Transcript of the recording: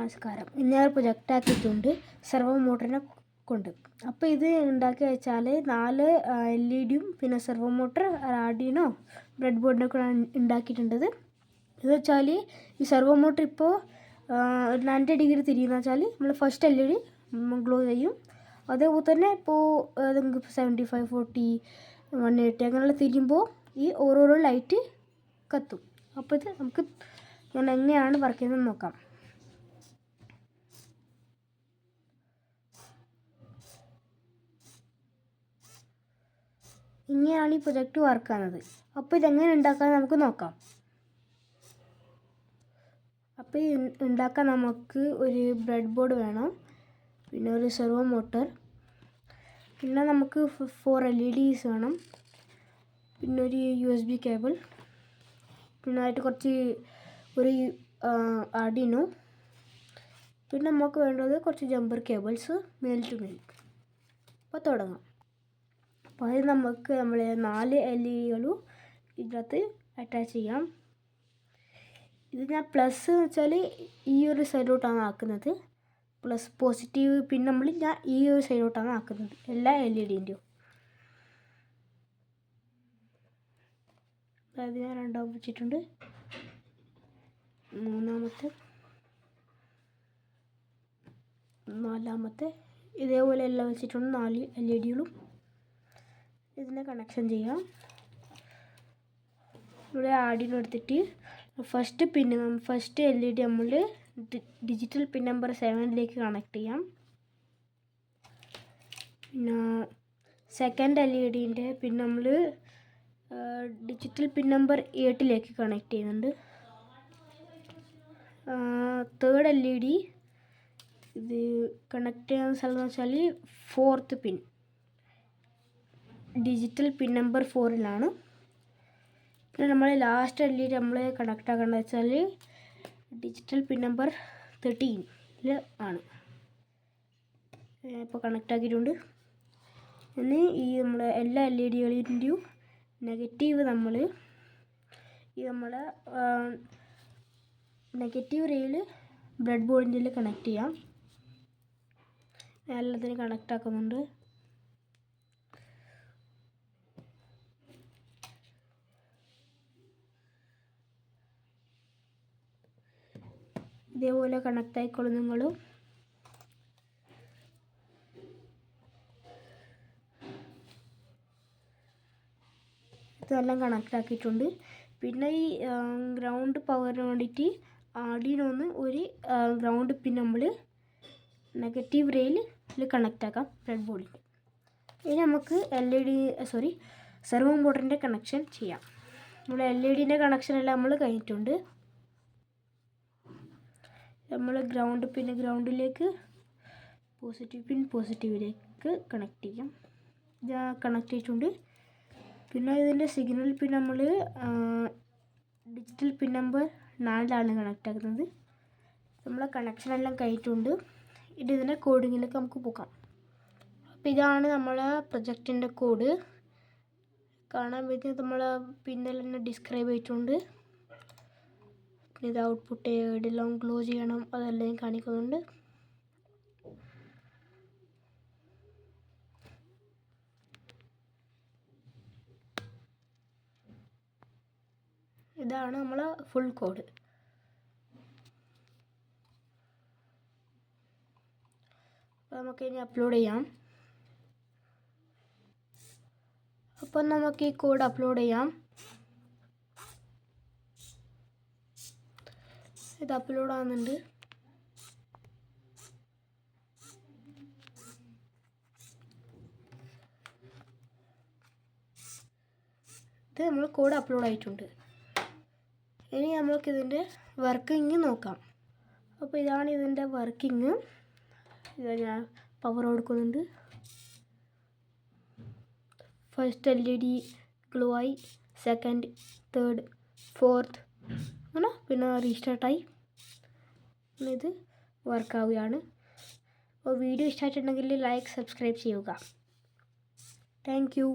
നമസ്കാരം. ഞാൻ പ്രൊജക്റ്റ് ആക്കിയിട്ടുണ്ട് സെർവോ മോട്ടറിനെ കൊണ്ട്. അപ്പോൾ ഇത് ഉണ്ടാക്കി വെച്ചാൽ 4 LED പിന്നെ സെർവോ മോട്ടർ ആർഡിനോ ബ്രെഡ് ബോർഡിനൊക്കെ ഉണ്ടാക്കിയിട്ടുണ്ടത്. ഇത് വെച്ചാൽ ഈ സെർവോ മോട്ടർ ഇപ്പോൾ 90 ഡിഗ്രി തിരിയുന്ന വെച്ചാൽ നമ്മൾ ഫസ്റ്റ് LED ഗ്ലോ ചെയ്യും. അതേപോലെ തന്നെ ഇപ്പോൾ 75, 40, 180 അങ്ങനെയുള്ള തിരിയുമ്പോൾ ഈ ഓരോരോ ലൈറ്റ് കത്തും. അപ്പോൾ ഇത് നമുക്ക് എങ്ങനെയാണ് വർക്ക് ചെയ്യുന്നത് നോക്കാം. ഇങ്ങനെയാണ് ഈ പ്രൊജക്റ്റ് വർക്ക് ആകുന്നത്. അപ്പോൾ ഇതെങ്ങനെ ഉണ്ടാക്കാൻ നമുക്ക് നോക്കാം. അപ്പോൾ ഈ ഉണ്ടാക്കാൻ നമുക്ക് ഒരു ബ്രെഡ് ബോർഡ് വേണം, പിന്നെ ഒരു സെർവോ മോട്ടർ, പിന്നെ നമുക്ക് 4 LEDs വേണം, പിന്നെ ഒരു USB കേബിൾ, പിന്നെ ആയിട്ട് ഒരു ആർഡിനോ, പിന്നെ നമുക്ക് വേണ്ടത് കുറച്ച് jumper cables male to male. അപ്പോൾ തുടങ്ങാം. അപ്പോൾ അത് നമുക്ക് 4 LEDകളും ഇതിനകത്ത് അറ്റാച്ച് ചെയ്യാം. ഇത് ഞാൻ പ്ലസ് എന്ന് വെച്ചാൽ ഈ ഒരു സൈഡിലോട്ടാണ് ആക്കുന്നത്, പ്ലസ് പോസിറ്റീവ് പിന്നെ ഞാൻ ഈ ഒരു സൈഡിലോട്ടാണ് ആക്കുന്നത് എല്ലാ LEDൻ്റെയും. അതായത് ഞാൻ 2 വെച്ചിട്ടുണ്ട്, 3-ാമത്തെ, 4-ാമത്തെ, ഇതേപോലെ എല്ലാം വെച്ചിട്ടുണ്ട്. 4 LEDകളും ഇതിനെ കണക്ഷൻ ചെയ്യാം. ഇവിടെ ആർഡിനോ എടുത്തിട്ട് ഫസ്റ്റ് LED നമ്മൾ ഡിജിറ്റൽ പിൻ നമ്പർ 7ലേക്ക് കണക്ട് ചെയ്യാം. പിന്നെ സെക്കൻഡ് LEDൻ്റെ പിൻ നമ്മൾ ഡിജിറ്റൽ പിൻ നമ്പർ 8ലേക്ക് കണക്ട് ചെയ്യുന്നുണ്ട്. തേർഡ് LED ഇത് കണക്ട് ചെയ്യുന്ന സ്ഥലം എന്ന് വെച്ചാൽ 4th പിൻ ഡിജിറ്റൽ പിൻ നമ്പർ 4ലാണ്. പിന്നെ നമ്മൾ ലാസ്റ്റ് LED നമ്മൾ കണക്ട് ആക്കേണ്ടത് വെച്ചാൽ ഡിജിറ്റൽ പിൻ നമ്പർ 13 ആണ്. ഇപ്പോൾ കണക്ട് ആക്കിയിട്ടുണ്ട്. ഇനി ഈ നമ്മളെ എല്ലാ LEDകളുടെയും നെഗറ്റീവ് നമ്മളെ നെഗറ്റീവ് റെയിൽ ബ്രെഡ് ബോർഡിൻ്റെ കണക്ട് ചെയ്യാം. എല്ലാത്തിനും കണക്ട് ആക്കുന്നുണ്ട്. ഇതേപോലെ കണക്ട് ആയിക്കോളും നിങ്ങൾ. ഇതെല്ലാം കണക്ട് ആക്കിയിട്ടുണ്ട്. പിന്നെ ഈ ഗ്രൗണ്ട് പവറിന് വേണ്ടിയിട്ട് ആർഡിനോന്ന് ഒരു ഗ്രൗണ്ട് പിൻ നമ്മൾ നെഗറ്റീവ് റെയിലിൽ കണക്ട് ആക്കാം ബ്രെഡ് ബോർഡിൽ. ഇനി നമുക്ക് സെർവോ മോട്ടറിൻ്റെ കണക്ഷൻ ചെയ്യാം. നമ്മൾ LEDൻ്റെ കണക്ഷനെല്ലാം നമ്മൾ കഴിഞ്ഞിട്ടുണ്ട്. നമ്മൾ ഗ്രൗണ്ടിലേക്ക് പോസിറ്റീവിലേക്ക് കണക്ട് ചെയ്യാം. കണക്ട് ചെയ്തിട്ടുണ്ട്. പിന്നെ ഇതിൻ്റെ സിഗ്നൽ പിൻ നമ്മൾ ഡിജിറ്റൽ പിൻ നമ്പർ 4ലാണ് കണക്ട് ആക്കുന്നത്. നമ്മളെ കണക്ഷനെല്ലാം കഴിഞ്ഞിട്ടുണ്ട്. ഇതിൻ്റെ കോഡിങ്ങിലേക്ക് നമുക്ക് പോകാം. അപ്പോൾ ഇതാണ് നമ്മളെ പ്രൊജക്റ്റിൻ്റെ കോഡ്. കാണാൻ പറ്റുന്നത് നമ്മളെ പിന്നിൽ തന്നെ ഡിസ്ക്രൈബ് ചെയ്തിട്ടുണ്ട്. ഇത് ഔട്ട്പുട്ട് എവിടെയെല്ലാം ഗ്ലോ ചെയ്യണം അതെല്ലാം കാണിക്കുന്നുണ്ട്. ഇതാണ് നമ്മളെ ഫുൾ കോഡ്. അപ്പോൾ നമുക്ക് ഇനി അപ്ലോഡ് ചെയ്യാം. അപ്പോൾ നമുക്ക് ഈ കോഡ് അപ്ലോഡ് ചെയ്യാം. ഇത് അപ്ലോഡ് ആകുന്നുണ്ട്. ഇത് നമ്മൾ കോഡ് അപ്ലോഡ് ആയിട്ടുണ്ട്. ഇനി നമ്മൾക്ക് ഇതിൻ്റെ വർക്കിംഗ് നോക്കാം. അപ്പോൾ ഇതാണ് ഇതിൻ്റെ വർക്കിംഗ്. ഇത് ഞാൻ പവർ കൊടുക്കുന്നുണ്ട്. ഫസ്റ്റ് LED ഗ്ലോ ആയി, സെക്കൻഡ്, തേർഡ്, ഫോർത്ത് അങ്ങനെ പിന്നെ റീസ്റ്റാർട്ടായി. ഇത് വർക്കാവുകയാണ്. അപ്പോൾ വീഡിയോ ഇഷ്ടമായിട്ടുണ്ടെങ്കിൽ ലൈക്ക്, സബ്സ്ക്രൈബ് ചെയ്യുക. Thank you.